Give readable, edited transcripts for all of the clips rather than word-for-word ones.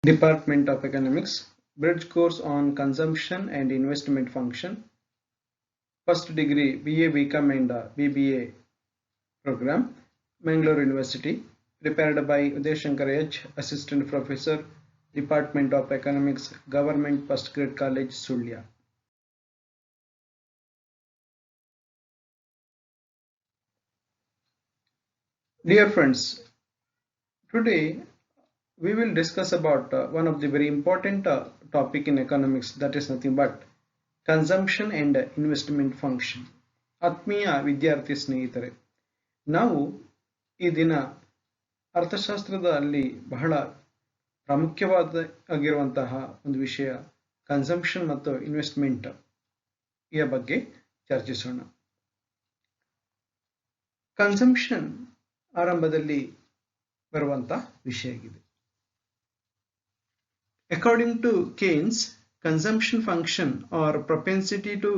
Department of Economics, Bridge course on Consumption and Investment Function, first degree BA, BCom and BBA program, Mangalore University, prepared by Uday Shankar H, Assistant Professor, Department of Economics, Government Postgrad College, Sulya. Dear friends, today we will discuss about one of the very important topic in economics, that is nothing but consumption and investment function. ಆತ್ಮೀಯ ವಿದ್ಯಾರ್ಥಿ ಸ್ನೇಹಿತರೆ, ನಾವು ಈ ದಿನ ಅರ್ಥಶಾಸ್ತ್ರದಲ್ಲಿ ಬಹಳ ಪ್ರಾಮುಖ್ಯವಾಗಿರುವಂತಹ ಒಂದು ವಿಷಯ ಕನ್ಸಂಪ್ಷನ್ ಮತ್ತು ಇನ್ವೆಸ್ಟ್ಮೆಂಟ್ ಈ ಬಗ್ಗೆ ಚರ್ಚಿಸೋಣ. ಕನ್ಸಂಪ್ಷನ್ ಆರಂಭದಲ್ಲಿ ಬರುವಂತಹ ವಿಷಯ ಆಗಿದೆ. According to Keynes, consumption function or propensity to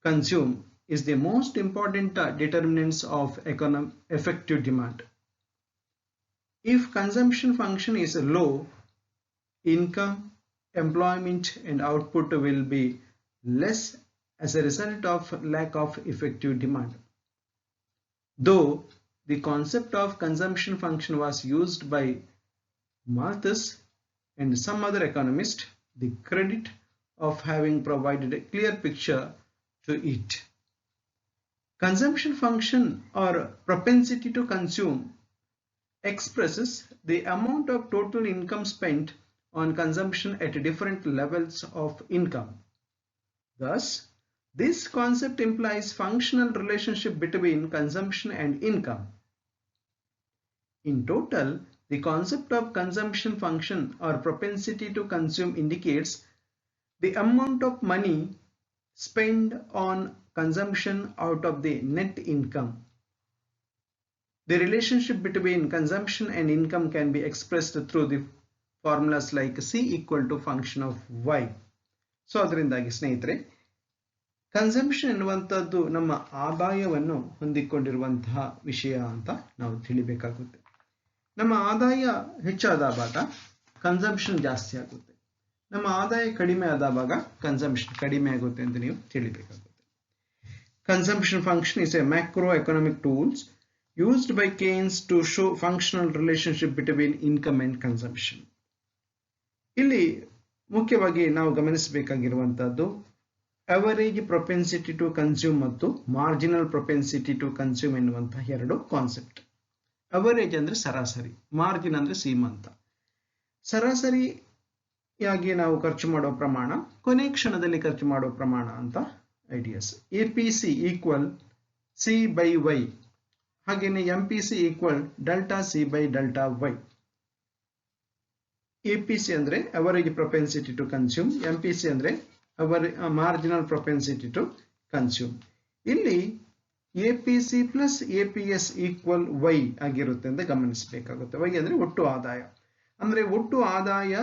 consume is the most important determinants of effective demand. If consumption function is low, income, employment and output will be less as a result of lack of effective demand. Though the concept of consumption function was used by Malthus and some other economists, the credit of having provided a clear picture to it. Consumption function or propensity to consume expresses the amount of total income spent on consumption at different levels of income. Thus, this concept implies functional relationship between consumption and income. In total, the concept of consumption function or propensity to consume indicates the amount of money spent on consumption out of the net income. The relationship between consumption and income can be expressed through the formulas like C equal to function of Y. So, ಅದರಿಂದಾಗಿ ಸ್ನೇಹಿತರೆ, consumption ಎನ್ನುವಂಥದ್ದು ನಮ್ಮ ಆದಾಯವನ್ನು ಹೊಂದಿಕೊಂಡಿರುವಂತಹ ವಿಷಯ ಅಂತ ನಾವು ತಿಳಿಬೇಕಾಗುತ್ತೆ. ನಮ್ಮ ಆದಾಯ ಹೆಚ್ಚಾದಾಗ ಕನ್ಸಂಪ್ಷನ್ ಜಾಸ್ತಿ ಆಗುತ್ತೆ, ನಮ್ಮ ಆದಾಯ ಕಡಿಮೆ ಆದಾಗ ಕನ್ಸಂಪ್ಷನ್ ಕಡಿಮೆ ಆಗುತ್ತೆ ಅಂತ ನೀವು ತಿಳಿಬೇಕಾಗುತ್ತೆ. Consumption function is a macroeconomic tools used by Keynes to show functional relationship between income and consumption. ಇಲ್ಲಿ ಮುಖ್ಯವಾಗಿ ನಾವು ಗಮನಿಸಬೇಕಾಗಿರುವಂತದ್ದು ಅವರೇಜ್ ಪ್ರೊಪೆನ್ಸಿಟಿ ಟು ಕನ್ಸ್ಯೂಮ್ ಮತ್ತು ಮಾರ್ಜಿನಲ್ ಪ್ರೊಪೆನ್ಸಿಟಿ ಟು ಕನ್ಸ್ಯೂಮ್ ಎನ್ನುವಂತಹ ಎರಡು ಕಾನ್ಸೆಪ್ಟ್. ಅವರೇಜ್ ಅಂದ್ರೆ ಸರಾಸರಿ, ಮಾರ್ಜಿನ್ ಅಂದ್ರೆ ಸೀಮಂತ. ಸರಾಸರಿಯಾಗಿ ನಾವು ಖರ್ಚು ಮಾಡೋ ಪ್ರಮಾಣ, ಕೊನೆ ಕ್ಷಣದಲ್ಲಿ ಖರ್ಚು ಮಾಡೋ ಪ್ರಮಾಣ ಅಂತ ideas. APC equal C by Y, ಹಾಗೇನೆ MPC equal delta C by delta Y. APC ಅಂದ್ರೆ average propensity to consume, MPC ಅಂದ್ರೆ ಮಾರ್ಜಿನಲ್ ಪ್ರೊಪೆನ್ಸಿಟಿ ಟು ಕನ್ಸ್ಯೂಮ್. ಇಲ್ಲಿ APC plus APS equal Y ಆಗಿರುತ್ತೆ ಅಂತ ಗಮನಿಸಬೇಕಾಗುತ್ತೆ. Y ಅಂದ್ರೆ ಒಟ್ಟು ಆದಾಯ, ಅಂದ್ರೆ ಒಟ್ಟು ಆದಾಯ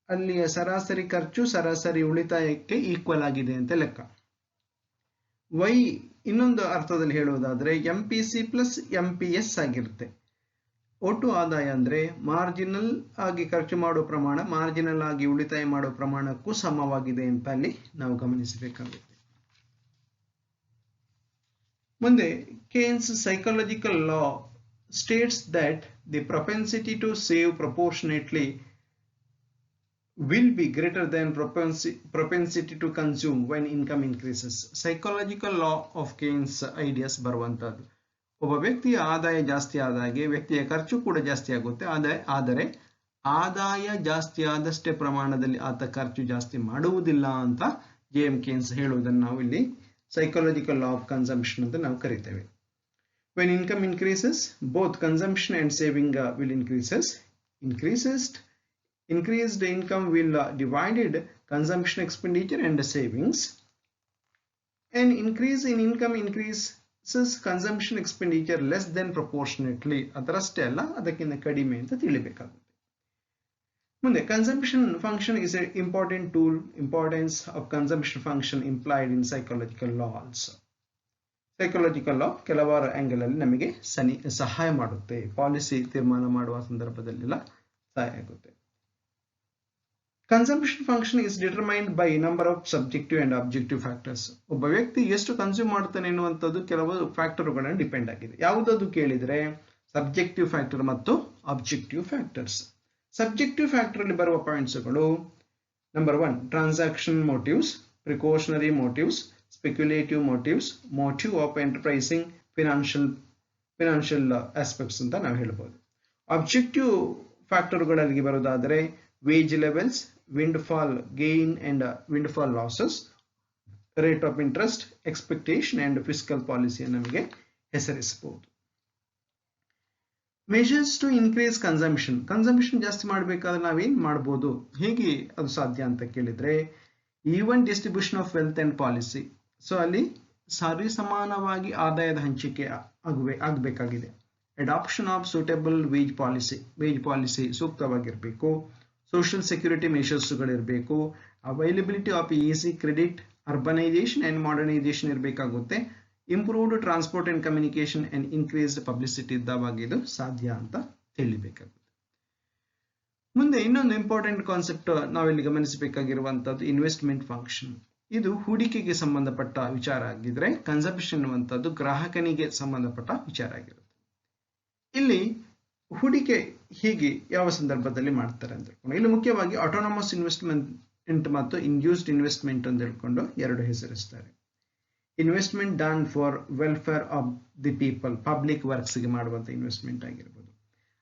ಅಲ್ಲಿಯ ಸರಾಸರಿ ಖರ್ಚು ಸರಾಸರಿ ಉಳಿತಾಯಕ್ಕೆ ಈಕ್ವಲ್ ಆಗಿದೆ ಅಂತ ಲೆಕ್ಕ. Y ಇನ್ನೊಂದು ಅರ್ಥದಲ್ಲಿ ಹೇಳುವುದಾದ್ರೆ MPC ಪ್ಲಸ್ MPS ಆಗಿರುತ್ತೆ. ಒಟ್ಟು ಆದಾಯ ಅಂದ್ರೆ ಮಾರ್ಜಿನಲ್ ಆಗಿ ಖರ್ಚು ಮಾಡೋ ಪ್ರಮಾಣ ಮಾರ್ಜಿನಲ್ ಆಗಿ ಉಳಿತಾಯ ಮಾಡೋ ಪ್ರಮಾಣಕ್ಕೂ ಸಮವಾಗಿದೆ ಅಂತ ಅಲ್ಲಿ ನಾವು ಗಮನಿಸಬೇಕಾಗುತ್ತೆ. ಮುಂದೆ Keynes psychological law states that the propensity to save proportionately will be greater than propensity to consume when income increases. Psychological law of Keynes ideas ಬರುವಂತದ್ದು. ಒಬ್ಬ ವ್ಯಕ್ತಿಯ ಆದಾಯ ಜಾಸ್ತಿ ಆದಾಗೆ ವ್ಯಕ್ತಿಯ ಖರ್ಚು ಕೂಡ ಜಾಸ್ತಿ ಆಗುತ್ತೆ. ಆದರೆ ಆದಾಯ ಜಾಸ್ತಿ ಆದಷ್ಟೇ ಪ್ರಮಾಣದಲ್ಲಿ ಆತ ಖರ್ಚು ಜಾಸ್ತಿ ಮಾಡುವುದಿಲ್ಲ ಅಂತ J.M. Keynes ಹೇಳುವುದನ್ನು ನಾವು ಇಲ್ಲಿ psychological law of consumption ಅಂತ ನಾವು ಕರಿತೇವೆ. When income increases, both consumption and saving will increases. Increased income will divided consumption expenditure and savings. An increase in income increases consumption expenditure less than proportionately. ಅದರಷ್ಟೇ ಅಲ್ಲ, ಅದಕ್ಕಿಂತ ಕಡಿಮೆ ಅಂತ ತಿಳಿಬೇಕಾಗುತ್ತೆ. ಮುಂದೆ consumption function is an important tool. Importance of consumption function implied in psychological law also. Psychological law ಕೆಲವಾರು angle ಅಲ್ಲಿ ನಮಗೆ ಸಹಾಯ ಮಾಡುತ್ತೆ, ಪಾಲಿಸಿ ತೀರ್ಮಾನ ಮಾಡುವ ಸಂದರ್ಭದಲ್ಲೆಲ್ಲ ಸಹಾಯ ಆಗುತ್ತೆ. Consumption function is determined by number of subjective and objective factors. ಒಬ್ಬ ವ್ಯಕ್ತಿ ಎಷ್ಟು ಕನ್ಸ್ಯೂಮ್ ಮಾಡ್ತಾನೆ ಎನ್ನುವಂಥದ್ದು ಕೆಲವು ಫ್ಯಾಕ್ಟರ್ಗಳನ್ನು ಡಿಪೆಂಡ್ ಆಗಿದೆ. ಯಾವುದದು ಕೇಳಿದರೆ ಸಬ್ಜೆಕ್ಟಿವ್ ಫ್ಯಾಕ್ಟರ್ ಮತ್ತು ಆಬ್ಜೆಕ್ಟಿವ್ ಫ್ಯಾಕ್ಟರ್ಸ್. ಸಬ್ಜೆಕ್ಟಿವ್ ಫ್ಯಾಕ್ಟರ್ ಅಲ್ಲಿ ಬರುವ ಪಾಯಿಂಟ್ಸ್ಗಳು number 1 transaction motives, precautionary motives, speculative motives, motive of enterprising, financial aspects ಅಂತ ನಾವು ಹೇಳ್ಬೋದು. ಆಬ್ಜೆಕ್ಟಿವ್ ಫ್ಯಾಕ್ಟರ್ಗಳಲ್ಲಿ ಬರೋದಾದರೆ wage levels, windfall gain and windfall losses, rate of interest, expectation and fiscal policy ನಮಗೆ ಹೆಸರಿಸಬಹುದು. measures to increase consumption. Consumption ಜಾಸ್ತಿ ಮಾಡಬೇಕಾದ್ರೆ ನಾವೇನ್ ಮಾಡಬಹುದು, ಹೇಗೆ ಅದು ಸಾಧ್ಯ ಅಂತ ಕೇಳಿದ್ರೆ even distribution of wealth and policy. So ಅಲ್ಲಿ ಸರಿ ಸಮಾನವಾಗಿ ಆದಾಯದ ಹಂಚಿಕೆ ಆಗಬೇಕಾಗಿದೆ. Adoption of suitable wage policy ಸೂಕ್ತವಾಗಿರಬೇಕು. ಸೋಷಿಯಲ್ ಸೆಕ್ಯೂರಿಟಿ ಮೆಷರ್ಸ್ಗಳಿರಬೇಕು. Availability of easy credit, urbanisation and modernisation ಇರಬೇಕಾಗುತ್ತೆ. Improved transport and communication and increased publicity ಇದ್ದವಾಗ ಇದು ಸಾಧ್ಯ ಅಂತ ತಿಳಿಬೇಕಾಗುತ್ತೆ. ಮುಂದೆ ಇನ್ನೊಂದು ಇಂಪಾರ್ಟೆಂಟ್ ಕಾನ್ಸೆಪ್ಟ್ ನಾವಿಲ್ಲಿ ಗಮನಿಸಬೇಕಾಗಿರುವಂತದ್ದು ಇನ್ವೆಸ್ಟ್ಮೆಂಟ್ ಫಂಕ್ಷನ್. ಇದು ಹೂಡಿಕೆಗೆ ಸಂಬಂಧಪಟ್ಟ ವಿಚಾರ ಆಗಿದ್ರೆ ಕನ್ಸಂಪ್ಷನ್ ಅನ್ನುವಂಥದ್ದು ಗ್ರಾಹಕನಿಗೆ ಸಂಬಂಧಪಟ್ಟ ವಿಚಾರ ಆಗಿರುತ್ತೆ. ಇಲ್ಲಿ ಹೂಡಿಕೆ ಹೀಗೆ ಯಾವ ಸಂದರ್ಭದಲ್ಲಿ ಮಾಡ್ತಾರೆ ಅಂತ ಹೇಳ್ಕೊಂಡು ಇಲ್ಲಿ ಮುಖ್ಯವಾಗಿ ಆಟೋನಮಸ್ ಇನ್ವೆಸ್ಟ್ಮೆಂಟ್ ಮತ್ತು ಇಂಡ್ಯೂಸ್ಡ್ ಇನ್ವೆಸ್ಟ್ಮೆಂಟ್ ಅಂತ ಹೇಳ್ಕೊಂಡು ಎರಡು ಹೆಸರಿಸ್ತಾರೆ. Investment done for welfare of the people, public works ಗೆ ಮಾಡುವಂತ ಇನ್ವೆಸ್ಟ್ಮೆಂಟ್ ಆಗಿರ್ಬೋದು.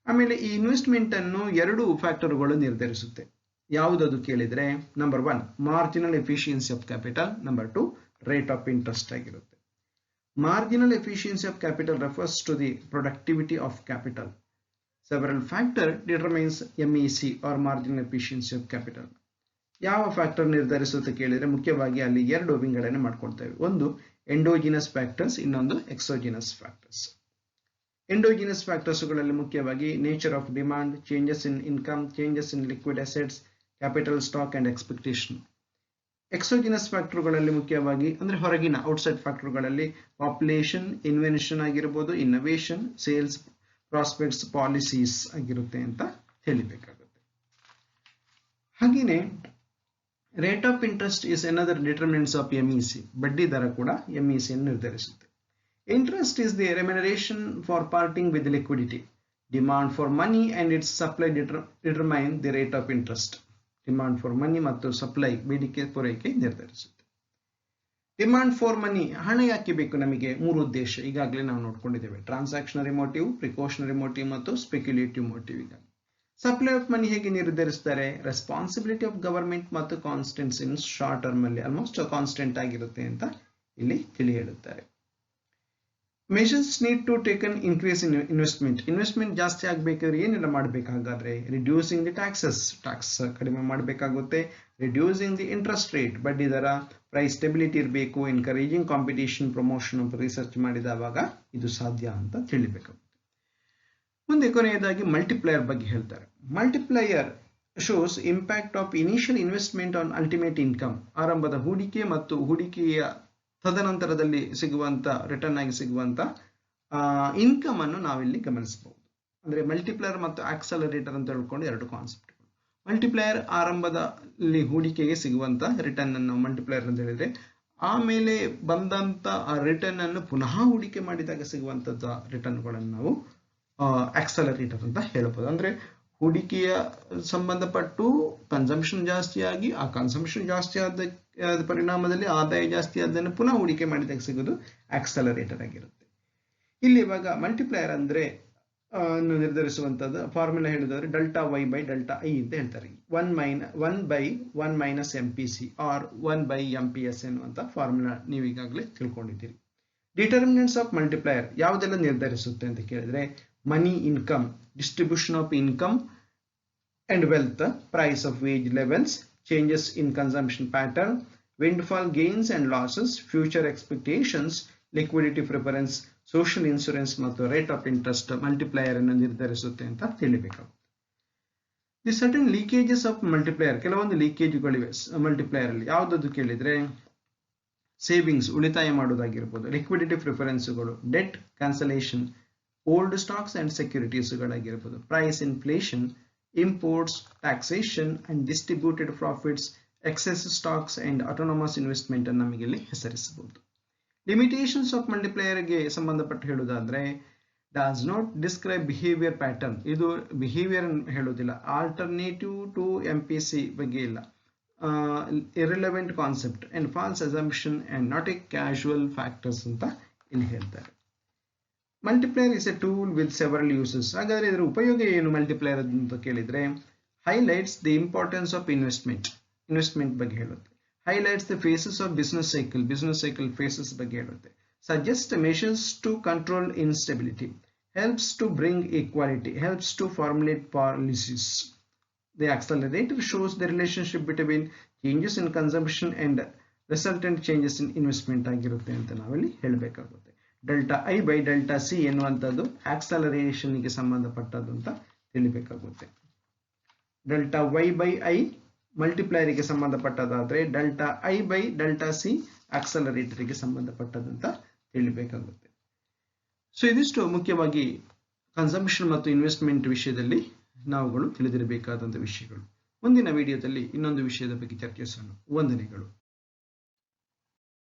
ಆಮೇಲೆ ಈ ಇನ್ವೆಸ್ಟ್ಮೆಂಟ್ ಅನ್ನು ಎರಡು ಫ್ಯಾಕ್ಟರ್ಗಳು ನಿರ್ಧರಿಸುತ್ತೆ. ಯಾವುದದು ಕೇಳಿದ್ರೆ number 1 marginal efficiency of capital, number 2 rate of interest ಆಗಿರುತ್ತೆ. Marginal efficiency of capital refers to the productivity of capital. Several factor determines MEC or marginal efficiency of capital. ಯಾವ ಫ್ಯಾಕ್ಟರ್ ನಿರ್ಧರಿಸುತ್ತೆ ಕೇಳಿದ್ರೆ ಮುಖ್ಯವಾಗಿ ಅಲ್ಲಿ ಎರಡು ವಿಂಗಡಣೆ ಮಾಡ್ಕೊಳ್ತೇವೆ. ಒಂದು ಎಂಡೋಜಿನಸ್ ಫ್ಯಾಕ್ಟರ್ಸ್, ಇನ್ನೊಂದು ಎಕ್ಸೋಜಿನಸ್ ಫ್ಯಾಕ್ಟರ್ಸ್. ಎಂಡೋಜಿನಸ್ ಫ್ಯಾಕ್ಟರ್ಸ್ಗಳಲ್ಲಿ ಮುಖ್ಯವಾಗಿ nature of demand, changes in income, changes in liquid assets, capital stock and expectation. Exogenous ಫ್ಯಾಕ್ಟರ್ಗಳಲ್ಲಿ ಮುಖ್ಯವಾಗಿ ಅಂದ್ರೆ ಹೊರಗಿನ ಔಟ್ಸೈಡ್ ಫ್ಯಾಕ್ಟರ್ಗಳಲ್ಲಿ ಪಾಪ್ಯುಲೇಷನ್, ಇನ್ವೆನ್ಷನ್ ಆಗಿರ್ಬೋದು, ಇನ್ನೋವೇಷನ್, ಸೇಲ್ಸ್ ಪ್ರಾಸ್ಪೆಕ್ಟ್ಸ್, ಪಾಲಿಸೀಸ್ ಆಗಿರುತ್ತೆ ಅಂತ ತಿಳಿಬೇಕಾಗುತ್ತೆ. ಹಾಗೇನೆ rate of interest is another determinants of MEC. ಬಡ್ಡಿ ದರ ಕೂಡ MEC ಅನ್ನು ನಿರ್ಧರಿಸುತ್ತೆ. Interest is the remuneration for parting with liquidity. Demand for money and it's supply determine the rate of interest. Demand for money ಮತ್ತು supply, ಬೇಡಿಕೆ ಪೂರೈಕೆ ನಿರ್ಧರಿಸುತ್ತೆ. Demand for money, ಹಣ ಯಾಕೆ ಬೇಕು ನಮಗೆ? 3 ಉದ್ದೇಶ ಈಗಾಗಲೇ ನಾವು ನೋಡ್ಕೊಂಡಿದ್ದೇವೆ. ಟ್ರಾನ್ಸಾಕ್ಷನರಿ ಮೋಟಿವ್, ಪ್ರಿಕಾಷನರಿ ಮೋಟಿವ್ ಮತ್ತು ಸ್ಪೆಕ್ಯುಲೇಟಿವ್ ಮೋಟಿವ್. ಈಗ ಸಪ್ಲೈ ಆಫ್ ಮನಿ ಹೇಗೆ ನಿರ್ಧರಿಸ್ತಾರೆ? ರೆಸ್ಪಾನ್ಸಿಬಿಲಿಟಿ ಆಫ್ ಗವರ್ಮೆಂಟ್ ಮತ್ತು ಕಾನ್ಸ್ಟೆಂಟ್ಸ್ ಇನ್ ಶಾರ್ಟ್ ಟರ್ಮ್ ಅಲ್ಲಿ ಆಲ್ಮೋಸ್ಟ್ ಕಾನ್ಸ್ಟೆಂಟ್ ಆಗಿರುತ್ತೆ ಅಂತ ಇಲ್ಲಿ ತಿಳಿ ಹೇಳುತ್ತಾರೆ. Measures need to taken increase in investment ಜಾಸ್ತಿ ಆಗಬೇಕಾದ್ರೆ ಏನೆಲ್ಲ ಮಾಡಬೇಕಾಗಾದ್ರೆ ರಿಡ್ಯೂಸಿಂಗ್ ದಿ ಟ್ಯಾಕ್ಸಸ್, ಟ್ಯಾಕ್ಸ್ ಕಡಿಮೆ ಮಾಡಬೇಕಾಗುತ್ತೆ. ರಿಡ್ಯೂಸಿಂಗ್ ದಿ ಇಂಟ್ರೆಸ್ಟ್ ರೇಟ್, ಬಡ್ಡಿ ದರ, ಪ್ರೈಸ್ ಸ್ಟೆಬಿಲಿಟಿ ಇರಬೇಕು. ಎನ್ಕರೇಜಿಂಗ್ ಕಾಂಪಿಟೇಷನ್, ಪ್ರಮೋಷನ್ ಅಂತ ರಿಸರ್ಚ್ ಮಾಡಿದವಾಗ ಇದು ಸಾಧ್ಯ ಅಂತ ತಿಳಿಬೇಕಾಗುತ್ತೆ. ಮುಂದೆ ಕೊನೆಯದಾಗಿ ಮಲ್ಟಿಪ್ಲೈಯರ್ ಬಗ್ಗೆ ಹೇಳ್ತಾರೆ. Multiplier shows impact of initial investment on ultimate income. ಆರಂಭದ ಹೂಡಿಕೆ ಮತ್ತು ಹೂಡಿಕೆಯ ತದನಂತರದಲ್ಲಿ ಸಿಗುವಂತ ರಿಟರ್ನ್ ಆಗಿ ಸಿಗುವಂತ ಇನ್ಕಮ್ ಅನ್ನು ನಾವಿಲ್ಲಿ ಗಮನಿಸಬಹುದು. ಅಂದ್ರೆ ಮಲ್ಟಿಪ್ಲೈಯರ್ ಮತ್ತು ಆಕ್ಸಲರೇಟರ್ ಅಂತ ಹೇಳ್ಕೊಂಡು ಎರಡು ಕಾನ್ಸೆಪ್ಟ್. ಮಲ್ಟಿಪ್ಲೈಯರ್ ಆರಂಭದಲ್ಲಿ ಹೂಡಿಕೆಗೆ ಸಿಗುವಂತ ರಿಟರ್ನ್ ಅನ್ನು ಮಲ್ಟಿಪ್ಲೈಯರ್ ಅಂತ ಹೇಳಿದ್ರೆ, ಆಮೇಲೆ ಬಂದಂತ ರಿಟರ್ನ್ ಅನ್ನು ಪುನಃ ಹೂಡಿಕೆ ಮಾಡಿದಾಗ ಸಿಗುವಂತದ್ದು ರಿಟರ್ನ್ಗಳನ್ನು ನಾವು ಆಕ್ಸಲರೇಟರ್ ಅಂತ ಹೇಳ್ಬೋದು. ಅಂದ್ರೆ ಹೂಡಿಕೆಯ ಸಂಬಂಧಪಟ್ಟು ಕನ್ಸಂಪ್ಷನ್ ಜಾಸ್ತಿ ಆಗಿ ಆ ಕನ್ಸಂಪ್ಷನ್ ಜಾಸ್ತಿ ಆದ ಪರಿಣಾಮದಲ್ಲಿ ಆದಾಯ ಜಾಸ್ತಿ ಆದನ್ನು ಪುನಃ ಹೂಡಿಕೆ ಮಾಡಿದಾಗ ಸಿಗೋದು ಆಕ್ಸಲರೇಟರ್ ಆಗಿರುತ್ತೆ. ಇಲ್ಲಿ ಇವಾಗ ಮಲ್ಟಿಪ್ಲೈಯರ್ ಅಂದ್ರೆ ನಿರ್ಧರಿಸುವಂತದ್ದು ಫಾರ್ಮುಲಾ ಹೇಳಿದ್ರೆ delta Y by delta I ಅಂತ ಹೇಳ್ತಾರೆ. 1/1 ಮೈನಸ್ MPC ಆರ್ 1/MPS ಎನ್ನುವಂತ ಫಾರ್ಮುಲಾ ನೀವು ಈಗಾಗಲೇ ತಿಳ್ಕೊಂಡಿದ್ದೀರಿ. ಡಿಟರ್ಮಿನೆಂಟ್ಸ್ ಆಫ್ ಮಲ್ಟಿಪ್ಲೈಯರ್ ಯಾವುದೆಲ್ಲ ನಿರ್ಧರಿಸುತ್ತೆ ಅಂತ ಕೇಳಿದ್ರೆ money income, distribution of income and wealth, price of wage levels, changes in consumption pattern, windfall gains and losses, future expectations, liquidity preference, social insurance ಮತ್ತು rate of interest multiplier ಅನ್ನು ನಿರ್ಧರಿಸುತ್ತೆ ಅಂತ ತಿಳಿಬೇಕಾಗುತ್ತೆ. The certain leakages of multiplier, ಕೆಲವೊಂದು ಲೀಕೇಜ್ಗಳಿವೆ multiplier ಅಲ್ಲಿ. ಯಾವುದದು ಕೇಳಿದ್ರೆ ಸೇವಿಂಗ್ಸ್, ಉಳಿತಾಯ ಮಾಡೋದಾಗಿರ್ಬೋದು, ಲಿಕ್ವಿಡಿಟಿ ಪ್ರಿಫರೆನ್ಸ್ಗಳು, debt cancellation, old stocks and ಸೆಕ್ಯೂರಿಟೀಸ್ಗಳಾಗಿರ್ಬೋದು, price inflation, imports, taxation and distributed profits, excess stocks and autonomous investment ಅನ್ನು ನಮಗೆ ಇಲ್ಲಿ ಹೆಸರಿಸಬಹುದು. ಲಿಮಿಟೇಷನ್ಸ್ ಆಫ್ ಮಲ್ಟಿಪ್ಲೈಯರ್ ಗೆ ಸಂಬಂಧಪಟ್ಟು ಹೇಳುವುದಾದ್ರೆ does not describe behaviour pattern, ಇದು ಬಿಹೇವಿಯರ್ ಹೇಳುವುದಿಲ್ಲ. ಆಲ್ಟರ್ನೇಟಿವ್ ಟು MPC ಬಗ್ಗೆ ಇಲ್ಲ. irrelevant concept and false assumption and not a casual factors ಅಂತ ಇಲ್ಲಿ ಹೇಳ್ತಾರೆ. Multiplier is a tool with several uses. ಹಾಗಾದ್ರೆ ಇದರ ಉಪಯೋಗ ಏನು ಮಲ್ಟಿಪ್ಲೈಯರ್ ಅಂತ ಕೇಳಿದ್ರೆ highlights the importance of investment ಬಗ್ಗೆ ಹೇಳುತ್ತೆ. Highlights the phases of business cycle phases ಬಗ್ಗೆ ಹೇಳುತ್ತೆ. Suggest measures to control instability, helps to bring equality, helps to formulate policies. The accelerator shows the relationship between changes in consumption and resultant changes in investment ಆಗಿರುತ್ತೆ ಅಂತ ನಾವಿಲ್ಲಿ ಹೇಳಬೇಕಾಗುತ್ತೆ. Delta I by delta C ಎನ್ನುವಂಥದ್ದು ಆಕ್ಸಲರೇಷನ್ಗೆ ಸಂಬಂಧಪಟ್ಟದ್ದು ಅಂತ ತಿಳಿಬೇಕಾಗುತ್ತೆ. Delta Y by I ಮಲ್ಟಿಪ್ಲೈಯರ್ಗೆ ಸಂಬಂಧಪಟ್ಟದಾದ್ರೆ delta I by delta C ಆಕ್ಸಲರೇಟರ್ಗೆ ಸಂಬಂಧಪಟ್ಟದಂತ ತಿಳಿಬೇಕಾಗುತ್ತೆ. ಸೊ ಇದಿಷ್ಟು ಮುಖ್ಯವಾಗಿ ಕನ್ಸಂಪ್ಷನ್ ಮತ್ತು ಇನ್ವೆಸ್ಟ್ಮೆಂಟ್ ವಿಷಯದಲ್ಲಿ ನಾವುಗಳು ತಿಳಿದಿರಬೇಕಾದಂಥ ವಿಷಯಗಳು. ಮುಂದಿನ ವಿಡಿಯೋದಲ್ಲಿ ಇನ್ನೊಂದು ವಿಷಯದ ಬಗ್ಗೆ ಚರ್ಚಿಸೋಣ. ವಂದನೆಗಳು.